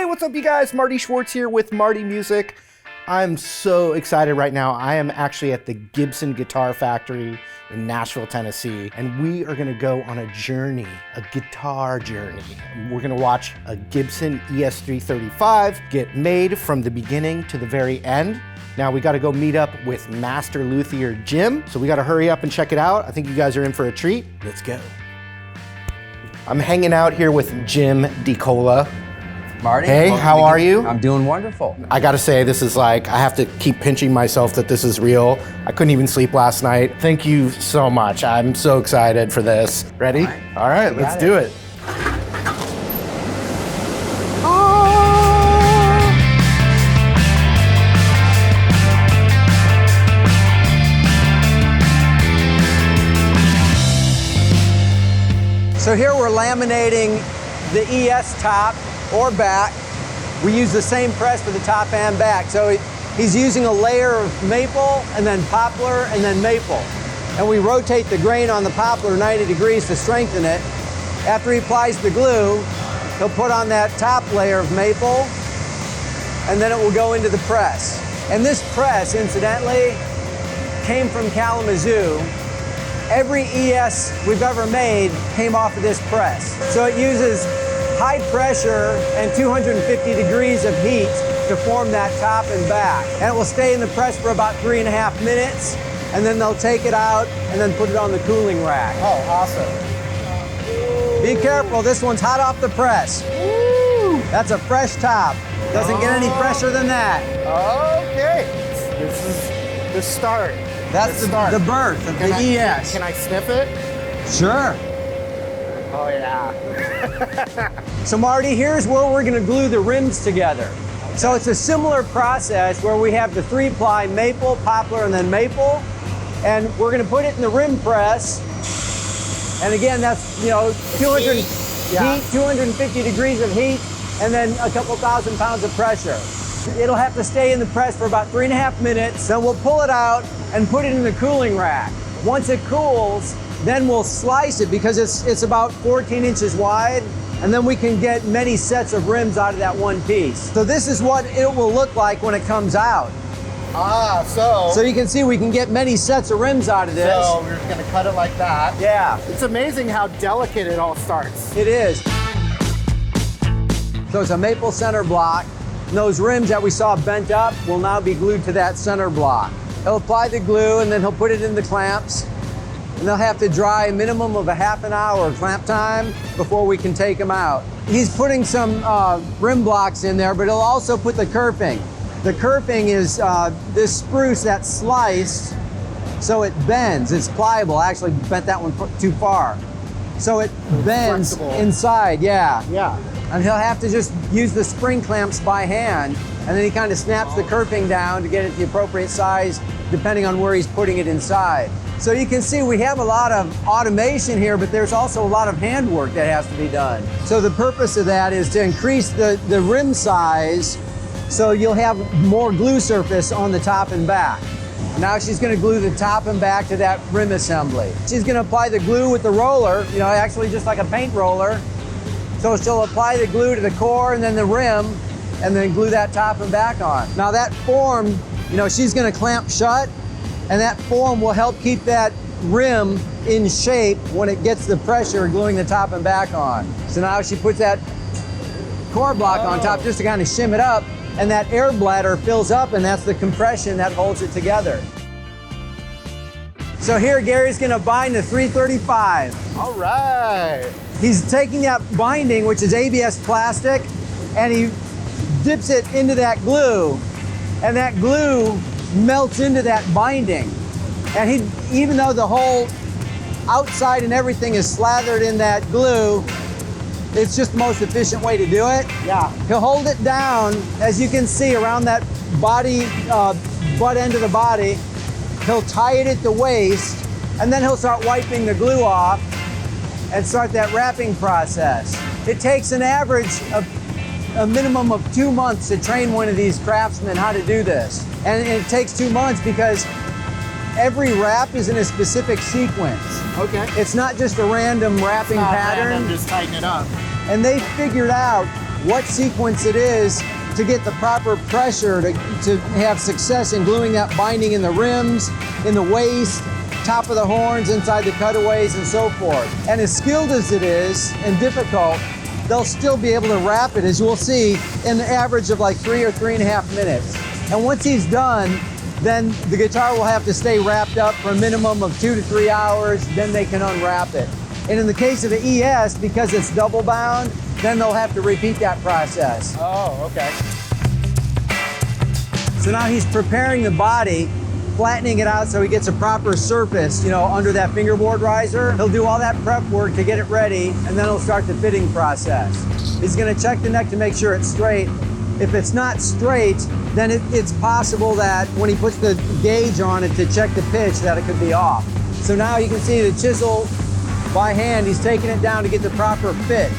Hey, what's up, you guys? Marty Schwartz here with Marty Music. I'm so excited right now. I am actually at the Gibson Guitar Factory in Nashville, Tennessee, and we are gonna go on a journey, a guitar journey. We're gonna watch a Gibson ES335 get made from the beginning to the very end. Now we gotta go meet up with Master Luthier Jim, so we gotta hurry up and check it out. I think you guys are in for a treat. Let's go. I'm hanging out here with Jim DeCola. Marty. Hey, how are you? I'm doing wonderful. I gotta say, this is like, I have to keep pinching myself that this is real. I couldn't even sleep last night. Thank you so much. I'm so excited for this. Ready? All right, let's do it. So here we're laminating the ES top or back. We use the same press for the top and back. So he's using a layer of maple and then poplar and then maple. And we rotate the grain on the poplar 90 degrees to strengthen it. After he applies the glue, he'll put on that top layer of maple and then it will go into the press. And this press, incidentally, came from Kalamazoo. Every ES we've ever made came off of this press. So it uses high pressure and 250 degrees of heat to form that top and back. And it will stay in the press for about 3.5 minutes, and then they'll take it out and then put it on the cooling rack. Oh, awesome. Be careful, this one's hot off the press. Woo! That's a fresh top. Doesn't get any fresher than that. Okay, this is the start. That's the birth of the ES. Can I sniff it? Sure. Oh yeah. So Marty, here's where we're gonna glue the rims together. So it's a similar process where we have the 3-ply maple, poplar, and then maple. And we're gonna put it in the rim press. And again, that's, 200 heat, 250 degrees of heat, and then a couple thousand pounds of pressure. It'll have to stay in the press for about 3.5 minutes. Then we'll pull it out and put it in the cooling rack. Once it cools, then we'll slice it because it's about 14 inches wide, and then we can get many sets of rims out of that one piece. So this is what it will look like when it comes out. So you can see we can get many sets of rims out of this. So we're gonna cut it like that. Yeah. It's amazing how delicate it all starts. It is. So it's a maple center block. And those rims that we saw bent up will now be glued to that center block. He'll apply the glue and then he'll put it in the clamps. And they'll have to dry a minimum of a half an hour clamp time before we can take them out. He's putting some rim blocks in there, but he'll also put the kerfing. The kerfing is this spruce that's sliced so it bends. It's pliable. I actually bent that one too far. So it bends flexible inside, yeah. Yeah. And he'll have to just use the spring clamps by hand, and then he kind of snaps the kerfing down to get it the appropriate size depending on where he's putting it inside. So you can see we have a lot of automation here, but there's also a lot of handwork that has to be done. So the purpose of that is to increase the rim size so you'll have more glue surface on the top and back. Now she's going to glue the top and back to that rim assembly. She's going to apply the glue with the roller, actually just like a paint roller. So she'll apply the glue to the core and then the rim, and then glue that top and back on. Now that form, she's going to clamp shut, and that form will help keep that rim in shape when it gets the pressure gluing the top and back on. So now she puts that core block on top just to kind of shim it up, and that air bladder fills up, and that's the compression that holds it together. So here Gary's going to bind the 335. All right. He's taking that binding, which is ABS plastic, and he dips it into that glue, and that glue melts into that binding. And even though the whole outside and everything is slathered in that glue, it's just the most efficient way to do it. Yeah. He'll hold it down, as you can see, around that body, butt end of the body. He'll tie it at the waist, and then he'll start wiping the glue off and start that wrapping process. It takes an average of a minimum of 2 months to train one of these craftsmen how to do this. And it takes 2 months because every wrap is in a specific sequence. Okay. It's not just a random wrapping pattern. Random, just tighten it up. And they figured out what sequence it is to get the proper pressure to have success in gluing that binding in the rims, in the waist, top of the horns, inside the cutaways, and so forth. And as skilled as it is and difficult, they'll still be able to wrap it, as you'll see, in the average of like 3 or 3.5 minutes. And once he's done, then the guitar will have to stay wrapped up for a minimum of 2 to 3 hours, then they can unwrap it. And in the case of the ES, because it's double bound, then they'll have to repeat that process. Oh, okay. So now he's preparing the body, flattening it out so he gets a proper surface, you know, under that fingerboard riser. He'll do all that prep work to get it ready, and then he'll start the fitting process. He's gonna check the neck to make sure it's straight. If it's not straight, then it's possible that when he puts the gauge on it to check the pitch, that it could be off. So now you can see the chisel by hand, he's taking it down to get the proper fit.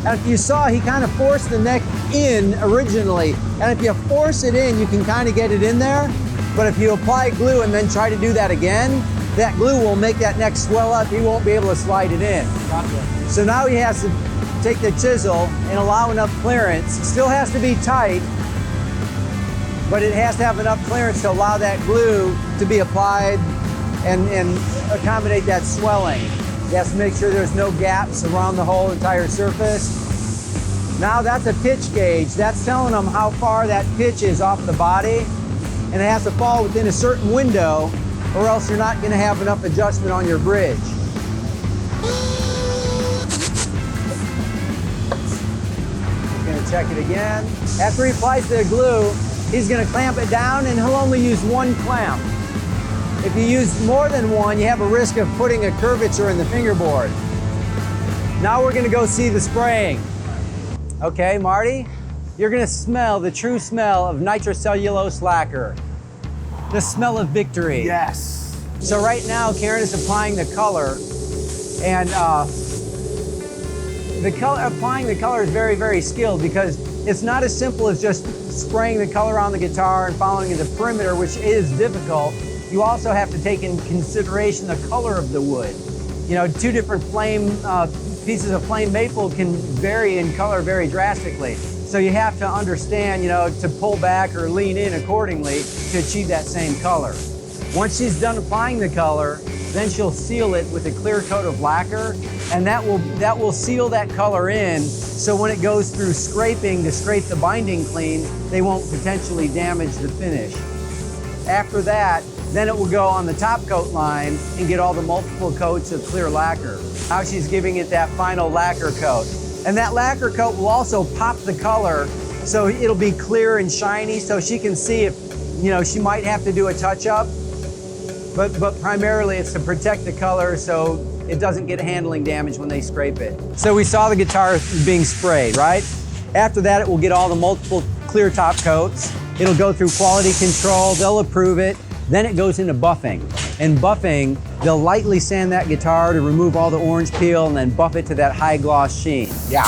And if you saw, he kind of forced the neck in originally. And if you force it in, you can kind of get it in there. But if you apply glue and then try to do that again, that glue will make that neck swell up. He won't be able to slide it in. Gotcha. So now he has to take the chisel and allow enough clearance. It still has to be tight, but it has to have enough clearance to allow that glue to be applied and accommodate that swelling. He has to make sure there's no gaps around the whole entire surface. Now that's a pitch gauge. That's telling them how far that pitch is off the body, and it has to fall within a certain window, or else you're not going to have enough adjustment on your bridge. He's going to check it again. After he applies the glue, he's going to clamp it down, and he'll only use one clamp. If you use more than one, you have a risk of putting a curvature in the fingerboard. Now we're going to go see the spraying. Okay, Marty, you're going to smell the true smell of nitrocellulose lacquer. The smell of victory. Yes. So right now, Karen is applying the color, and applying the color is very, very skilled, because it's not as simple as just spraying the color on the guitar and following the perimeter, which is difficult. You also have to take in consideration the color of the wood. You know, 2 different pieces of flame maple can vary in color very drastically. So you have to understand, you know, to pull back or lean in accordingly to achieve that same color. Once she's done applying the color, then she'll seal it with a clear coat of lacquer, and that will seal that color in, so when it goes through scraping to scrape the binding clean, they won't potentially damage the finish. After that, then it will go on the top coat line and get all the multiple coats of clear lacquer. Now she's giving it that final lacquer coat. And that lacquer coat will also pop the color, so it'll be clear and shiny, so she can see if, you know, she might have to do a touch-up, but primarily it's to protect the color so it doesn't get handling damage when they scrape it. So we saw the guitar being sprayed, right? After that, it will get all the multiple clear top coats. It'll go through quality control, they'll approve it. Then it goes into buffing. In buffing, they'll lightly sand that guitar to remove all the orange peel and then buff it to that high gloss sheen. Yeah.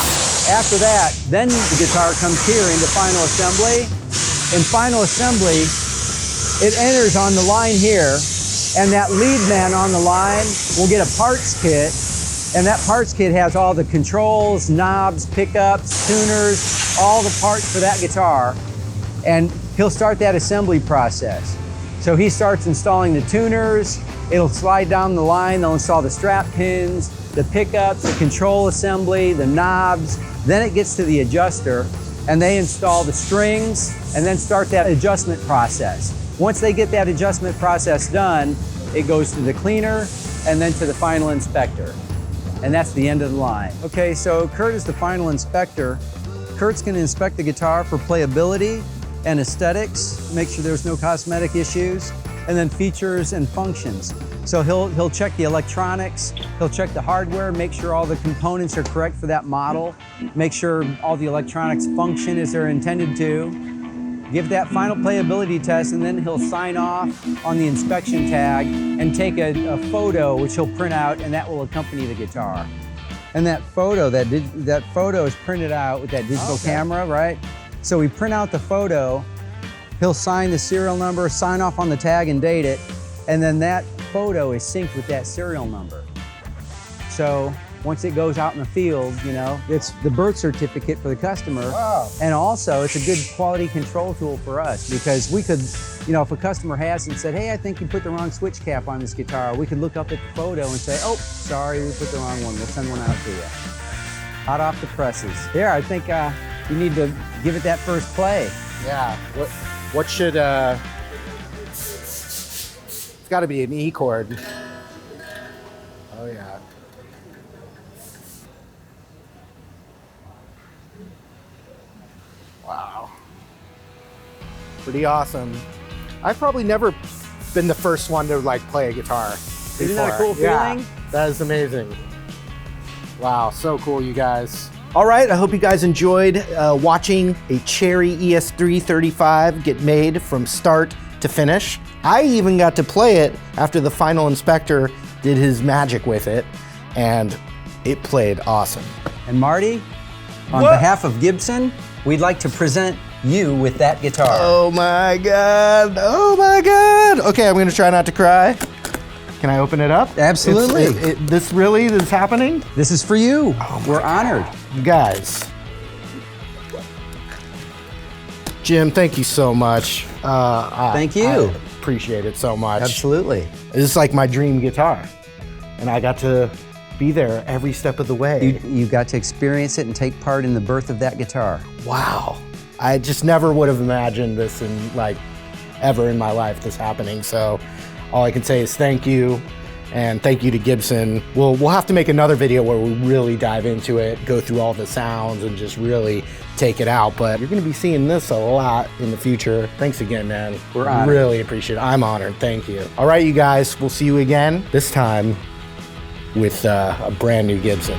After that, then the guitar comes here into final assembly. In final assembly, it enters on the line here, and that lead man on the line will get a parts kit, and that parts kit has all the controls, knobs, pickups, tuners, all the parts for that guitar, and he'll start that assembly process. So he starts installing the tuners, it'll slide down the line, they'll install the strap pins, the pickups, the control assembly, the knobs, then it gets to the adjuster, and they install the strings, and then start that adjustment process. Once they get that adjustment process done, it goes to the cleaner, and then to the final inspector. And that's the end of the line. Okay, so Kurt is the final inspector. Kurt's gonna inspect the guitar for playability and aesthetics, make sure there's no cosmetic issues, and then features and functions. So he'll check the electronics, he'll check the hardware, make sure all the components are correct for that model, make sure all the electronics function as they're intended to, give that final playability test, and then he'll sign off on the inspection tag and take a photo which he'll print out, and that will accompany the guitar. And that photo is printed out with that digital camera, right? So we print out the photo, he'll sign the serial number, sign off on the tag and date it, and then that photo is synced with that serial number. So once it goes out in the field, you know, it's the birth certificate for the customer. Wow. And also it's a good quality control tool for us, because we could, you know, if a customer has and said, hey, I think you put the wrong switch cap on this guitar, we could look up at the photo and say, oh, sorry, we put the wrong one. We'll send one out to you. Hot off the presses. Here, I think you need to give it that first play. Yeah. What should it's got to be an E chord. Oh yeah. Wow. Pretty awesome. I've probably never been the first one to like play a guitar before. Isn't that a cool feeling? Yeah, that is amazing. Wow, so cool, you guys. All right, I hope you guys enjoyed watching a Cherry ES335 get made from start to finish. I even got to play it after the final inspector did his magic with it, and it played awesome. And Marty, on behalf of Gibson, we'd like to present you with that guitar. Oh my God, oh my God. Okay, I'm gonna try not to cry. Can I open it up? Absolutely. This is happening? This is for you. Oh We're honored. You guys. Jim, thank you so much. Thank you. I appreciate it so much. Absolutely. This is like my dream guitar, and I got to be there every step of the way. You got to experience it and take part in the birth of that guitar. Wow. I just never would have imagined this in like ever in my life, this happening. So all I can say is thank you, and thank you to Gibson. We'll have to make another video where we really dive into it, go through all the sounds and just really take it out. But you're gonna be seeing this a lot in the future. Thanks again, man. We're honored. Really appreciate it. I'm honored, thank you. All right, you guys, we'll see you again, this time with a brand new Gibson.